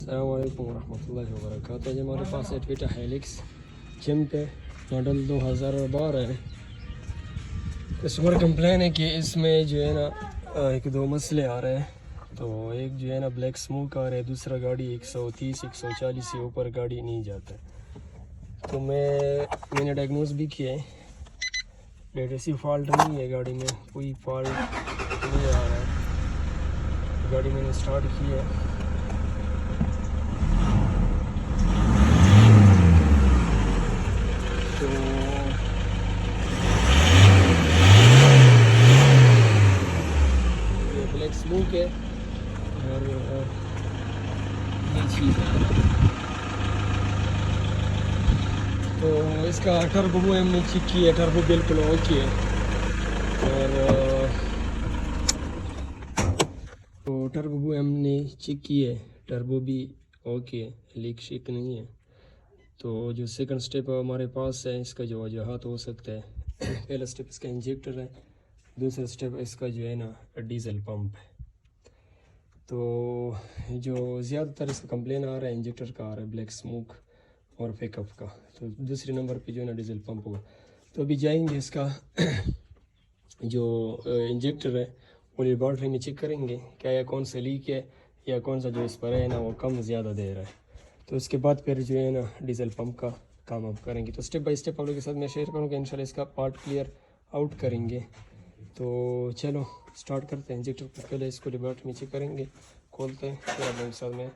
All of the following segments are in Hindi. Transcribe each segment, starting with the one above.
अस्सलामुअलैकुम वरहमतुल्लाहि वबरकातुहू। जो हमारे पास है टोयोटा हेलिक्स जिम पे मॉडल 2012 है। कस्टमर कंप्लेन है कि इसमें जो है ना एक दो मसले आ रहे हैं। तो एक जो है ना ब्लैक स्मोक आ रहा है, दूसरा गाड़ी 130-140 से ऊपर गाड़ी नहीं जाता है। तो मैंने डायग्नोज भी किया है, बट ऐसी फॉल्ट नहीं है, गाड़ी में कोई फॉल्ट नहीं आ रहा है। गाड़ी मैंने स्टार्ट की है, तो ये ब्लैक स्मोक है और ये चीज़ है। तो इसका टर्बो हमने चेक किया है, टर्बो बिल्कुल ओके है। और तो टर्बो हमने चेक किया है, टर्बो भी ओके है, लीक शिक नहीं है। तो जो सेकंड स्टेप हमारे पास है, इसका जो वजूहात हो सकता है, पहला स्टेप इसका इंजेक्टर है, दूसरा स्टेप इसका जो है ना डीजल पंप है। तो जो ज़्यादातर इसका कंप्लेन आ रहा है इंजेक्टर का आ रहा है, ब्लैक स्मोक और पिकअप का। तो दूसरे नंबर पे जो है ना डीजल पंप होगा। तो अभी जाएंगे इसका जो इंजेक्टर है वो लेबॉर्ट्री में चेक करेंगे क्या या कौन सा लीक है या कौन सा जो स्प्रे है ना वो कम ज़्यादा दे रहा है। तो उसके बाद फिर जो है ना डीजल पंप का काम हम करेंगे। तो स्टेप बाय स्टेप आप लोगों के साथ मैं शेयर करूँगा, इंशाल्लाह इसका पार्ट क्लियर आउट करेंगे। तो चलो स्टार्ट करते हैं। इंजेक्टर को पहले इसको लेबॉर्ट्री में चेक करेंगे, खोलते हैं, फिर आप लोगों के साथ मैं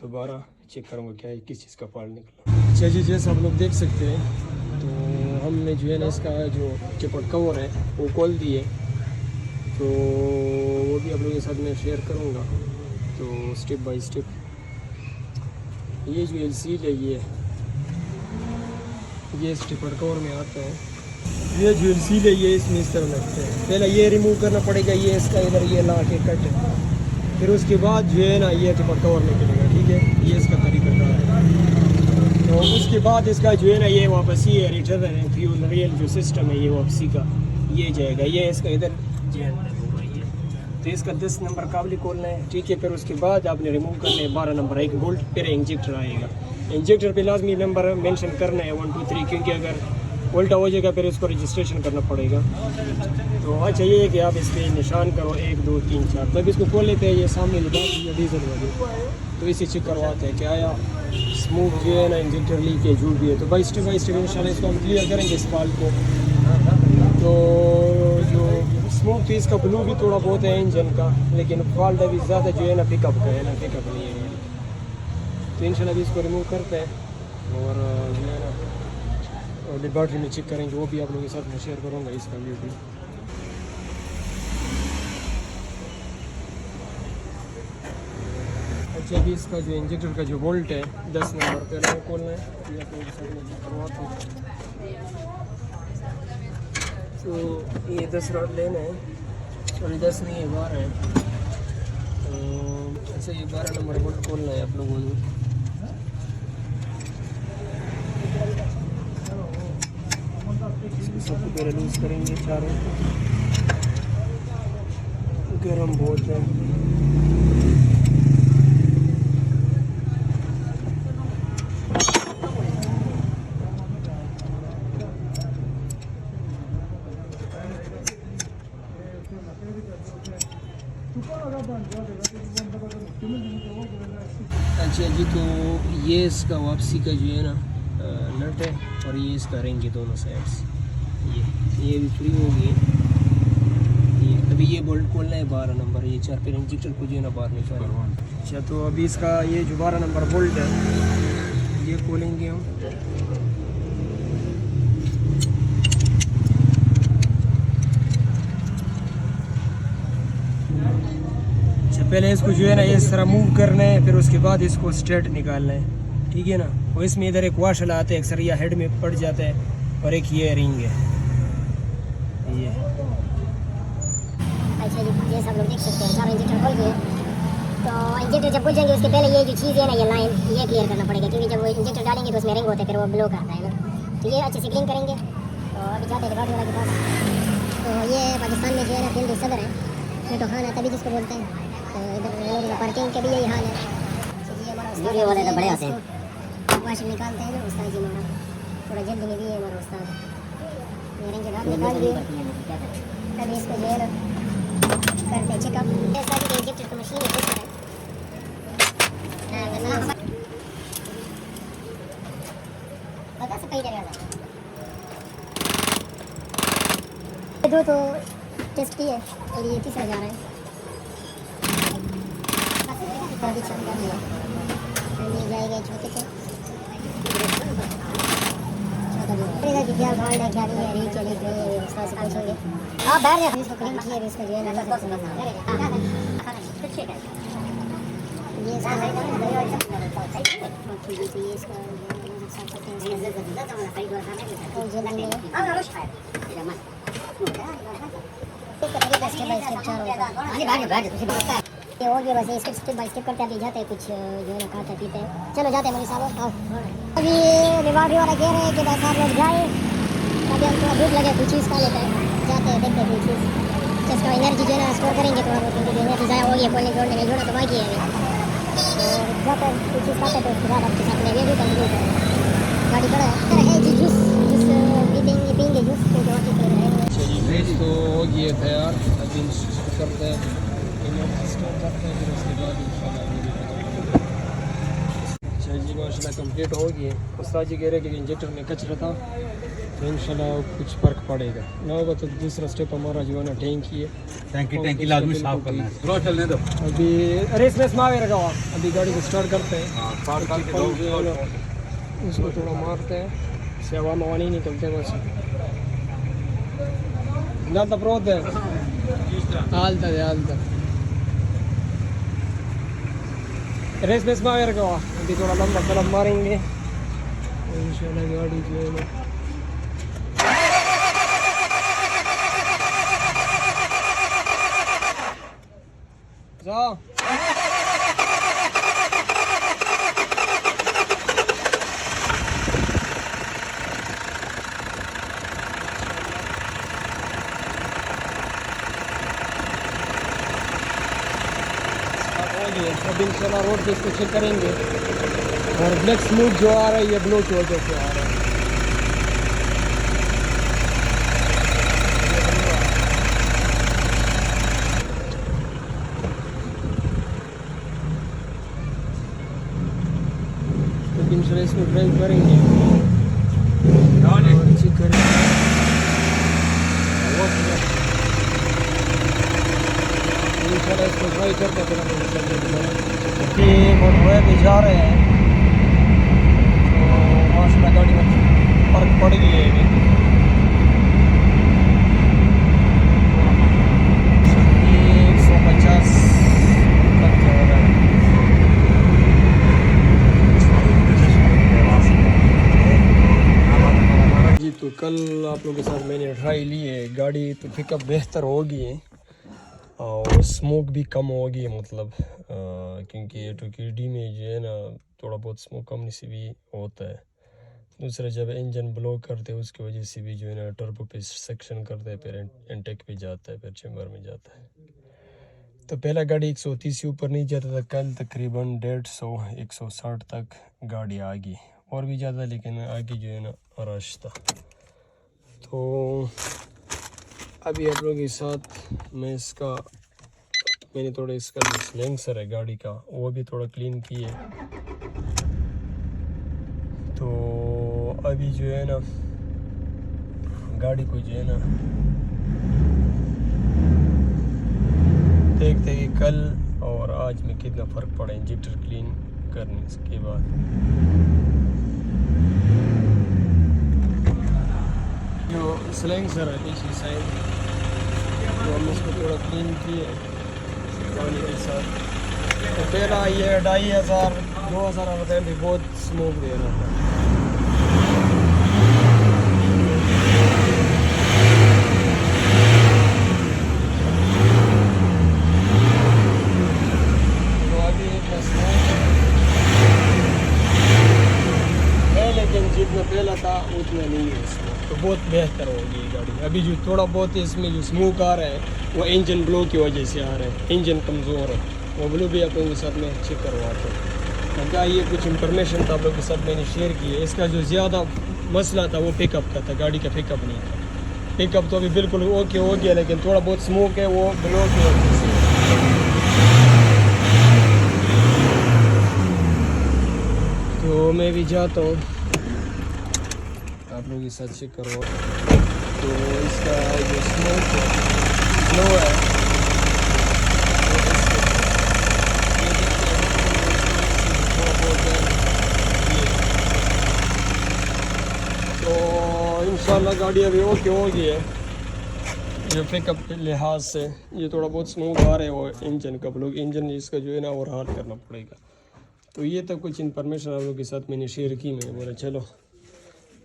दोबारा चेक करूँगा क्या है, किस चीज़ का फॉल्ट निकला। अच्छा जी, जैसे आप लोग देख सकते हैं, तो हमने जो है ना इसका जो चिपट कवर है वो खोल दिए, तो वो भी आप लोगों के साथ मैं शेयर करूँगा। तो स्टेप बाय स्टेप ये जो एलसीडी है ये स्टिपर कवर में आता है। ये जो एलसीडी है ये इसमें इस तरह लगता है। पहले ये रिमूव करना पड़ेगा, ये इसका इधर ये ला के कट, फिर उसके बाद जो है ना ये स्टिपर कवर निकलेगा। ठीक है, ये इसका तरीका है। तो उसके बाद इसका जो है ना ये वापस ये रिटर्न है, फ्यूल रियल जो सिस्टम है ये वापसी का ये जाएगा, ये इसका इधर जैन होगा ये। तो इसका 10 नंबर काबली खोलना है। ठीक है, फिर उसके बाद आपने रिमूव करना है 12 नंबर एक बोल्ट, फिर इंजेक्टर आएगा। इंजेक्टर पे लाजमी नंबर मेंशन करना है 1 2 3, क्योंकि अगर उल्टा हो जाएगा फिर उसको रजिस्ट्रेशन करना पड़ेगा। तो अच्छा ये है कि आप इस पर निशान करो 1 2 3 4। तब इसको खोल लेते हैं, ये सामने लगा दिया डीजल वाली, तो इसे चेक करवाते हैं क्या या स्मूथ जो है ना इंजेक्टर लीकेज जो भी है। तो बाई स्टेप इंशाल्लाह इसको हम क्लियर करेंगे इस पाल को। तो जो स्मूथ थी इसका ब्लू भी थोड़ा बहुत है इंजन का, लेकिन फॉल्ट अभी ज़्यादा जो है ना पिकअप का है ना, पिकअप नहीं है गाड़ी। तो इंशाल्लाह भी इसको रिमूव करते हैं और जो है ना लेबॉर्ट्री में चेक करेंगे, वो भी आप लोगों के साथ मैं शेयर करूँगा इसका वीडियो। अच्छा अभी इसका जो इंजेक्टर का जो बोल्ट है 10 नंबर पहले खोलना है, ये आप लोगों के साथ मैं चेक करवाता हूँ। तो ये 10 रॉड लेना है, और 10 नहीं है 12 है। अच्छा ये 12 नंबर बोल्ट खोलना है आप लोगों ने। सबको पहले लूज करेंगे चारों, गर्म बहुत है। अच्छा जी, तो ये इसका वापसी का जो है ना नट है, और ये इसका रिंग है दोनों साइड्स। ये भी फ्री हो गई। ये अभी ये बोल्ट खोलना है 12 नंबर, ये 4 फिर इंजेक्टर को जो है ना बाहर निकालना। अच्छा तो अभी इसका ये जो 12 नंबर बोल्ट है ये खोलेंगे हम। अच्छा पहले इसको जो है ना इस तरह मूव करना है, फिर उसके बाद इसको स्ट्रेट निकालना है। ठीक है ना, और इसमें इधर एक वाशल आता है, अक्सर यह हेड में पड़ जाता है, और एक ये रिंग है ये। अच्छा जी, जैसे आप लोग देख सकते हैं सारे इंजेक्टर खोल गए। तो इंजेक्टर जब खुल जाएंगे उसके पहले ये जो चीज़ है ना ये लाइन ये क्लियर करना पड़ेगा, क्योंकि जब वो इंजेक्टर डालेंगे तो उसमें रिंग होता है, फिर वो ब्लो करता है ना। तो ये अच्छे से क्लीन करेंगे। तो अभी जाते हैं गाड़ी वाला के पास। तो ये पाकिस्तान में जो है ना फील्ड सदर है, तो खाना तभी जिसको बोलते हैं। तो इधर पार्किंग के भी यही हाल है। वीडियो वाले तो बड़े होते हैं। वाशिंग निकालते हैं ना उस्ताद जी हमारा, थोड़ा जल्दी में भी है हमारा उस्ताद। ये रेंज निकाल दिए, अभी इसको जो है ना करते हैं चेकअप। ये सारी इंजेक्टर की मशीन है पता से कहीं जगह दो तो टेस्ट किए और ये तीसरा जा रहा है। अभी चल कर लिया ये जाएगा छोटे से छोटा जो क्या भाड़ है क्या नहीं है रीच चली गई है उसका से पूछेंगे। हां बैठ जा इसको क्लीन किए इसका जो है ना ये सारा ये हो गया बस स्टेप बाय स्टेप करते अभी जाते हैं कुछ जो है ना खाते पीते हैं। चलो जाते हैं मौलवी साहब। आओ अभी रिवार्ड वाला कह रहे हैं कि बस आप लोग जाए, अभी हम थोड़ा भूख लगे कुछ चीज़ खा लेते हैं, जाते हैं देखते हैं कोई चीज़ जिसका एनर्जी जो है ना स्टोर करेंगे थोड़ा बहुत, क्योंकि एनर्जी ज़ाया हो गई है कोल्ड ड्रिंक जोड़ने में जोड़ा तो बाकी है अभी। और जाते हैं कुछ चीज़ खाते हैं तो उसके बाद आपके साथ में ये भी कंटिन्यू करें। गाड़ी बड़ा है जी जूस जूस पीएंगे जूस क्योंकि और चीज़ रहेंगे। चलिए तो हो गई है तैयार, अभी करते हैं एनर्जी स्टोर करते हैं, फिर उसके बाद इंशाल्लाह जी माशाल्लाह कंप्लीट हो गई है। उस्ताद जी कह रहे हैं कि इंजेक्टर में कचरा था तो इंशाल्लाह कुछ फ़र्क पड़ेगा ना होगा तो दूसरा स्टेप हमारा जो है ना टैंकी है, टैंकी लाजमी साफ करना है। स्लो चलने दो। अभी रेस में मावे रखा हुआ, अभी गाड़ी को स्टार्ट करते हैं, उसको थोड़ा मारते हैं, सेवा में नहीं निकलते हैं बस ना तो प्रोत है हालता है हालता रेस में मावे रखा हुआ। अभी थोड़ा लंबा कलम मारेंगे इंशाल्लाह गाड़ी जो है ना जाओ। अभी इंशाल्लाह रोड पे इसको चेक करेंगे और ब्लैक स्मूथ जो आ रहा है ये ब्लो की वजह से आ रहा है। तो इंशाल्लाह इसको ड्राइव करेंगे और चेक करेंगे। इंशाल्लाह इसको ट्राई करते हैं कि मोटरवे पे जा रहे हैं तो माशाल्लाह गाड़ी में फर्क पड़ गई है अभी 150 तक हो रहा है। जी तो कल आप लोगों के साथ मैंने ट्राई ली है गाड़ी, तो पिकअप बेहतर हो गई है और स्मोक भी कम हो गई है, मतलब क्योंकि टोकेडी में जो है ना थोड़ा बहुत स्मोक कम से भी होता है। दूसरा जब इंजन ब्लो करते हैं उसकी वजह से भी जो है ना टर्बो पे सेक्शन करते हैं, फिर इनटेक पे जाता है, फिर चैम्बर में जाता है। तो पहला गाड़ी 130 से ऊपर नहीं जाता था, कल तकरीबन 150 160 तक गाड़ी आ गई, और भी ज़्यादा, लेकिन आगे जो है ना रश था। तो अभी आप लोगों के साथ मैंने थोड़ा इसका जो सिलेंसर है गाड़ी का वो भी थोड़ा क्लीन किए। तो अभी जो है ना गाड़ी को जो है ना देखते हैं कि कल और आज में कितना फ़र्क पड़ा इंजेक्टर क्लीन करने के बाद। जो सिलेंसर है पिछली साइड तो हम इसको थोड़ा क्लीन किए पानी के साथ। तो पहला ये 2500-2000 रुपये भी बहुत स्मूथ दे रहा था। तो अभी इतना स्मूथ है, लेकिन जितना पहला था उतना नहीं है इसमें, तो बहुत बेहतर होगी गाड़ी। अभी जो थोड़ा बहुत इसमें जो स्मोक आ रहा है वो इंजन ब्लो की वजह से आ रहा है, इंजन कमज़ोर है। वो ब्लो भी आप लोगों के साथ में चेक करवाते हैं। क्या ये कुछ इंफॉर्मेशन था आप लोग के साथ मैंने शेयर की है। इसका जो ज़्यादा मसला था वो पिकअप का था, गाड़ी का पिकअप नहीं था। पिकअप तो अभी बिल्कुल ओके हो गया, लेकिन थोड़ा बहुत स्मोक है वो ब्लॉक है। तो मैं भी जाता हूँ, आप लोग ये साथ चेक करो। तो इसका जो स्मोक है स्लो है, तो इंशाल्लाह गाड़ी अभी ओके हो गई है। जो पिकअप के लिहाज से ये थोड़ा बहुत स्मूथ आ रहा है वो इंजन का, लोग इंजन इसका जो है ना और हार्ड करना पड़ेगा। तो ये तो कुछ इंफॉर्मेशन आप लोग के साथ मैंने शेयर की। मैंने बोला चलो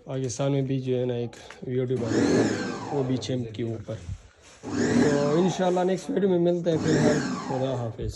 पाकिस्तान में भी जो है ना एक वीडियो बना, वो भी चैम्प के ऊपर। तो इंशाल्लाह नेक्स्ट वीडियो में मिलते हैं। फिलहाल खुदा हाफिज़।